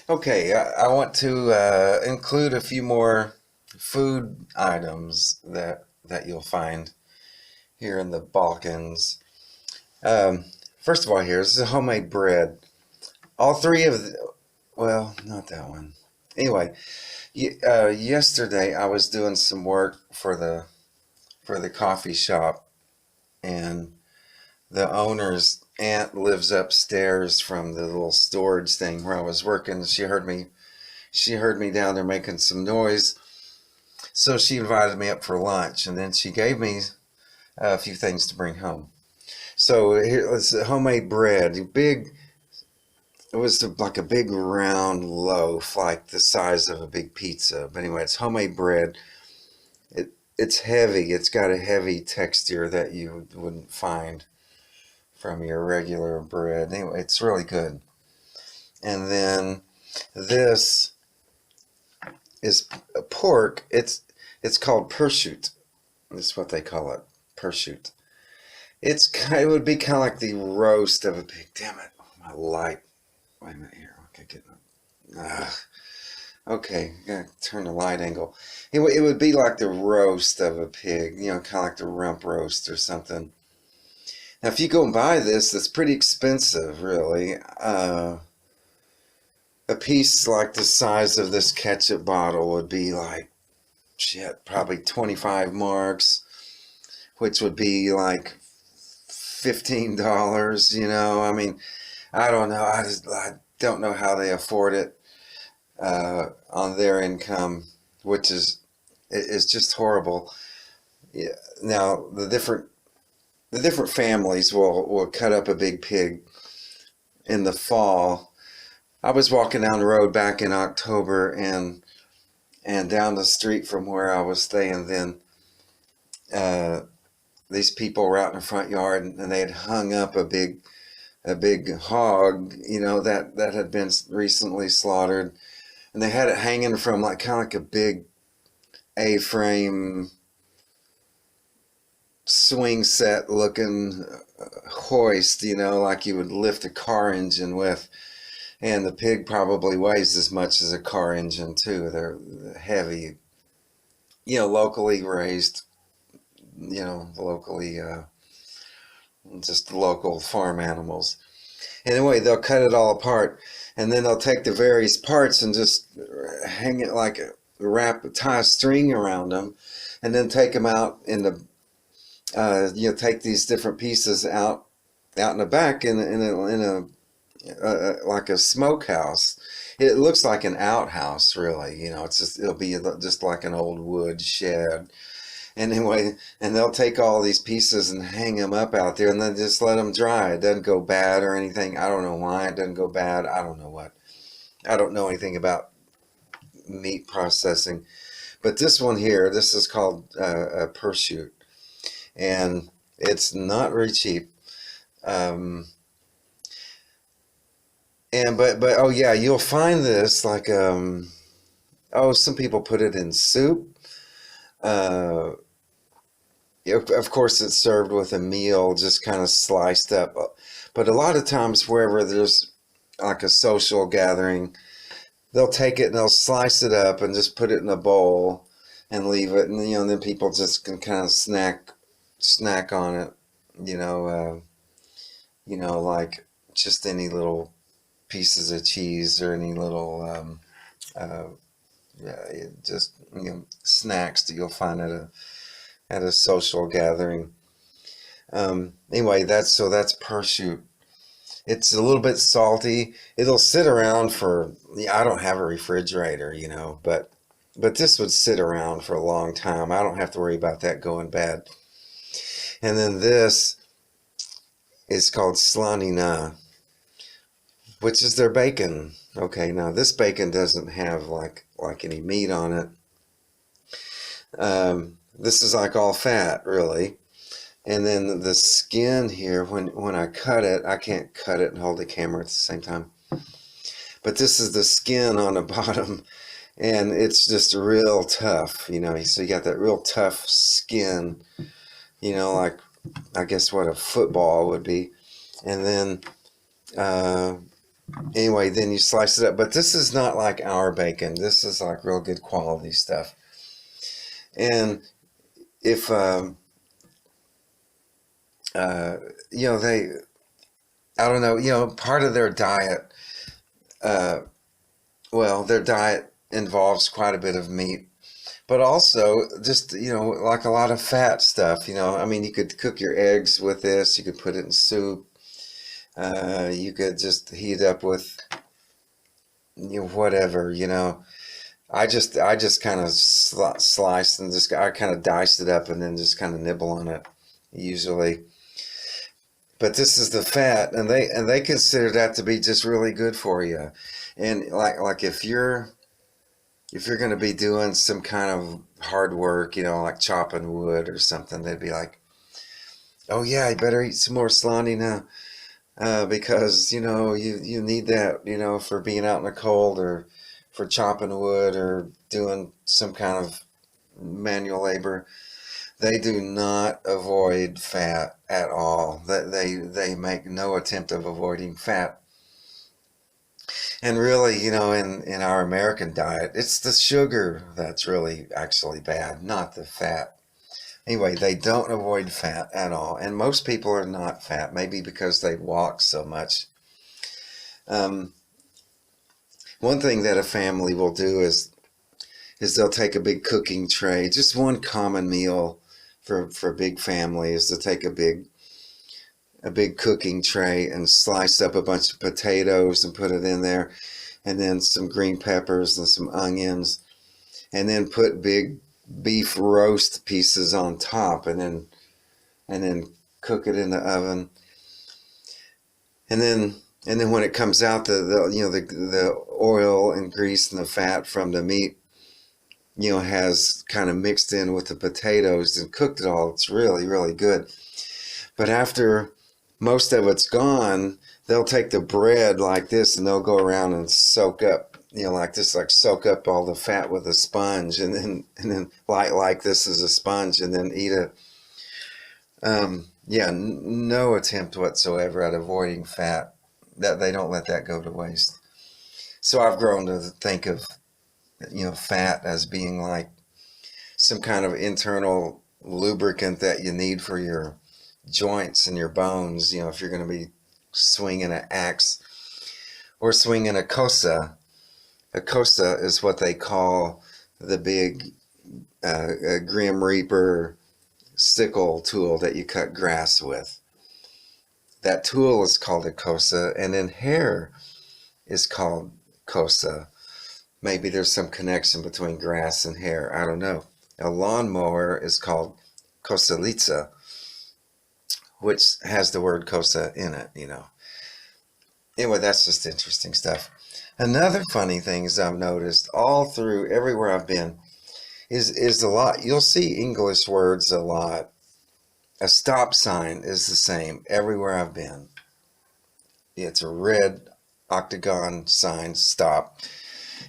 Okay, I want to include a few more food items that you'll find here in the Balkans. Um, First of all, this is homemade bread. All three of well, not that one. Anyway, yesterday I was doing some work for the coffee shop, and the owner's aunt lives upstairs from the little storage thing where I was working. She heard me down there making some noise. So she invited me up for lunch, and then she gave me a few things to bring home. So here was homemade bread, big. It was like a big round loaf, like the size of a big pizza. But anyway, it's homemade bread. It's heavy. It's got a heavy texture that you wouldn't find from your regular bread. Anyway, it's really good. And then this is pork. It's called prosciutto. That's what they call it, prosciutto. It would be kind of like the roast of a pig. Damn it, my light. Wait a minute here. Okay, okay, gotta turn the light angle. It would be like the roast of a pig, kind of like the rump roast or something. Now, if you go and buy this, it's pretty expensive, really. A piece like the size of this ketchup bottle would be like, shit, probably 25 marks, which would be like $15, I mean, I don't know. I don't know how they afford it on their income, which is just horrible. Yeah. Now the different families will cut up a big pig in the fall. I was walking down the road back in October, and down the street from where I was staying then, uh, these people were out in the front yard, and they had hung up a big hog, that had been recently slaughtered, and they had it hanging from like kind of like a big A-frame swing set looking hoist, like you would lift a car engine with. And the pig probably weighs as much as a car engine too. They're heavy, locally raised, locally just local farm animals. Anyway, they'll cut it all apart, and then they'll take the various parts and just hang it like tie a string around them, and then take them out in the, take these different pieces out in the back in a like a smokehouse. It looks like an outhouse, really. It'll be just like an old wood shed. Anyway, and they'll take all these pieces and hang them up out there, and then just let them dry. It doesn't go bad or anything. I don't know why it doesn't go bad. I don't know what. I don't know anything about meat processing. But this one here, this is called a prosciutto, and it's not very cheap. Um, but oh yeah, you'll find this like some people put it in soup. Uh, of course, it's served with a meal, just kind of sliced up. But a lot of times, wherever there's like a social gathering, they'll take it and they'll slice it up and just put it in a bowl and leave it, and then people just can kind of snack on it. You know, uh, like just any little pieces of cheese or any little uh, yeah, just snacks that you'll find at a social gathering. Anyway, that's prosciutto. It's a little bit salty. It'll sit around for. Yeah, I don't have a refrigerator, but this would sit around for a long time. I don't have to worry about that going bad. And then this is called slanina, which is their bacon. Okay, now this bacon doesn't have like any meat on it. This is like all fat, really. And then the skin here, when I cut it, I can't cut it and hold the camera at the same time. But this is the skin on the bottom, and it's just real tough, So you got that real tough skin, like I guess what a football would be. And then Anyway, then you slice it up. But this is not like our bacon. This is like real good quality stuff. And if uh, you know, I don't know, part of their diet, uh, well, their diet involves quite a bit of meat, but also just, like a lot of fat stuff. I mean, you could cook your eggs with this. You could put it in soup. You could just heat up with, whatever. I just kind of sliced and I kind of diced it up and then just kind of nibble on it usually. But this is the fat, and they consider that to be just really good for you. And like if you're going to be doing some kind of hard work, like chopping wood or something, they'd be like, "Oh yeah, you better eat some more salami now, because you need that, for being out in the cold or for chopping wood or doing some kind of manual labor." They do not avoid fat at all. They make no attempt of avoiding fat. And really, in our American diet, it's the sugar that's really actually bad, not the fat. Anyway, they don't avoid fat at all. And most people are not fat, maybe because they walk so much. Um, One thing that a family will do is they'll take a big cooking tray. Just one common meal for big families, to take a big cooking tray and slice up a bunch of potatoes and put it in there, and then some green peppers and some onions, and then put big beef roast pieces on top, and then cook it in the oven, and then when it comes out, the oil and grease and the fat from the meat, has kind of mixed in with the potatoes and cooked it all. It's really, really good. But after most of it's gone, they'll take the bread like this and they'll go around and soak up, like this, like soak up all the fat with a sponge, and then like this is a sponge, and then eat it. Yeah, no attempt whatsoever at avoiding fat. That they don't let that go to waste. So I've grown to think of, fat as being like some kind of internal lubricant that you need for your joints and your bones. If you're going to be swinging an axe or swinging a kosa. A kosa is what they call the big Grim Reaper sickle tool that you cut grass with. That tool is called a kosa, and then hair is called kosa. Maybe there's some connection between grass and hair. I don't know. A lawnmower is called kosalica, which has the word kosa in it. Anyway, that's just interesting stuff. Another funny thing is I've noticed all through everywhere I've been is a lot. You'll see English words a lot. A stop sign is the same everywhere I've been. It's a red octagon sign, stop.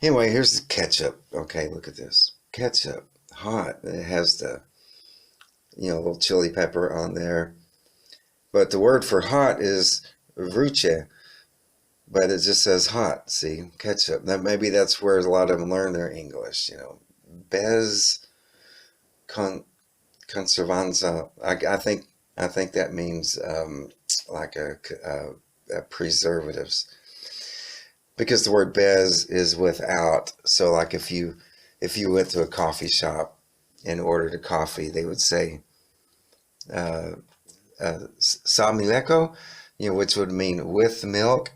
Anyway, here's the ketchup. Okay, look at this. Ketchup, hot. It has the, little chili pepper on there. But the word for hot is vruche, but it just says hot. See, ketchup. Now, maybe that's where a lot of them learn their English. Bez conservanza. I think that means like a preservatives, because the word bez is without. So like if you went to a coffee shop and ordered a coffee, they would say sa mileko, which would mean with milk.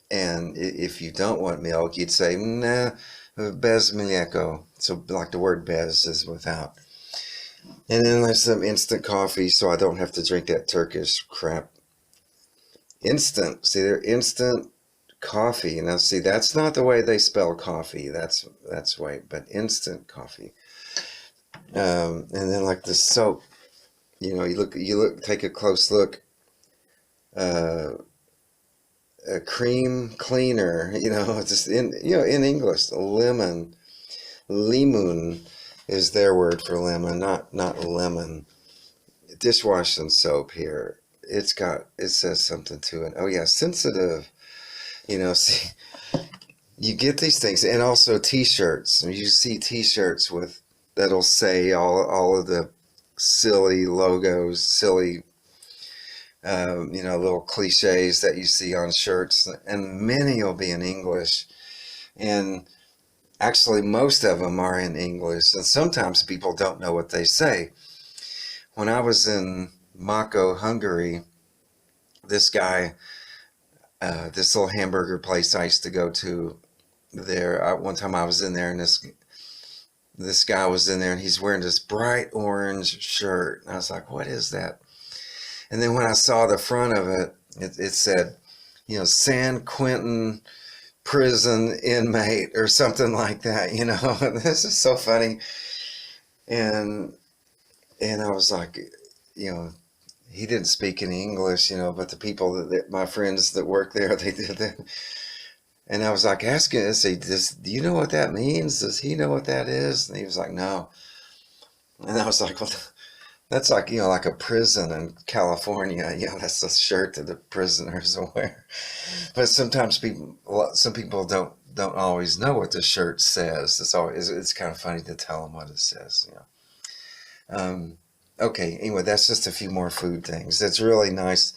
And if you don't want milk, you'd say nah, bez mileko. So like the word bez is without. And then there's some instant coffee, so I don't have to drink that Turkish crap. Instant. See, they're instant coffee. Now, see, that's not the way they spell coffee. That's way, but instant coffee. And then like the soap, you look, take a close look. A cream cleaner, just in English, lemon, limun is their word for lemon, not lemon. Dishwashing soap here. It says something to it. Oh yeah, sensitive See, you get these things, and also T-shirts. You see T-shirts with that'll say all of the silly logos, silly little cliches that you see on shirts, and many will be in English. And actually, most of them are in English, and sometimes people don't know what they say. When I was in Mako, Hungary, this guy, this little hamburger place I used to go to there, one time I was in there, and this guy was in there, and he's wearing this bright orange shirt. And I was like, what is that? And then when I saw the front of it, it said, San Quentin prison inmate or something like that. This is so funny. And I was like, he didn't speak any English, but the people that my friends that work there, they did that. And I was like asking, I say, do you know what that means? Does he know what that is? And he was like, no. And I was like, well, that's like, like a prison in California. That's the shirt that the prisoners wear. But sometimes some people don't always know what the shirt says. It's kind of funny to tell them what it says. Okay. Anyway, that's just a few more food things. It's really nice.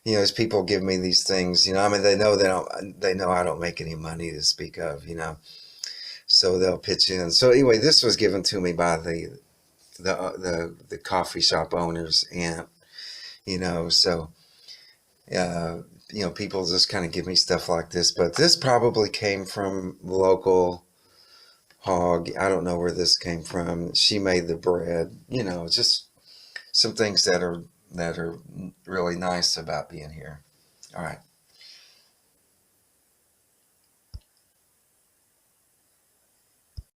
As people give me these things, they know I don't make any money to speak of, so they'll pitch in. So anyway, this was given to me by the coffee shop owner's aunt, so people just kind of give me stuff like this, but this probably came from local hog. I don't know where this came from. She made the bread, just some things that are really nice about being here. All right.